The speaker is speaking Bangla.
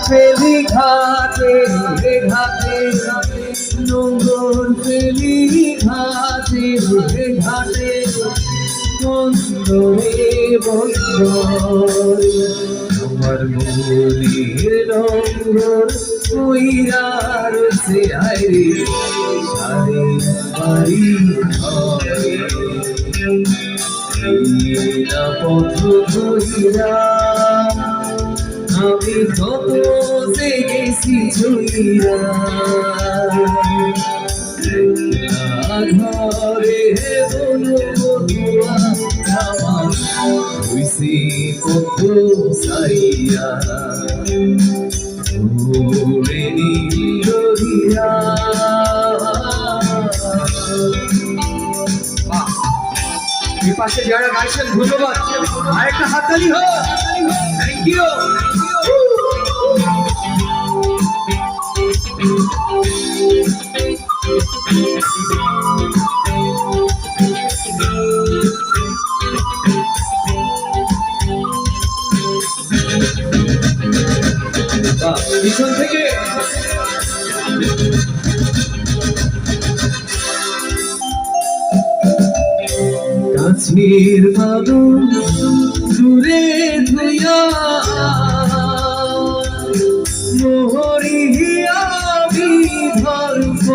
ফেলি ঘাটে ঘাটে নোংর ফেলি ঘাটে ঘাটে বন্ধরে বন্ধর আমার মনের রঙর কইরার সে আইরে সারে বাড়ি পথ ধইরা আমি কত যে গেছি ছুইরা ঘরে বনুয়া আমার হইছি কত সাইয়া ওরে নীলিয়া। এই পাশে যারা গাইছেন ধন্যবাদ, আরেকটা হাততালি হোক। Thank you. পিছন থেকে কাছের বাদল দূরে ধুইয়া মোহরিয়া বিধর্ম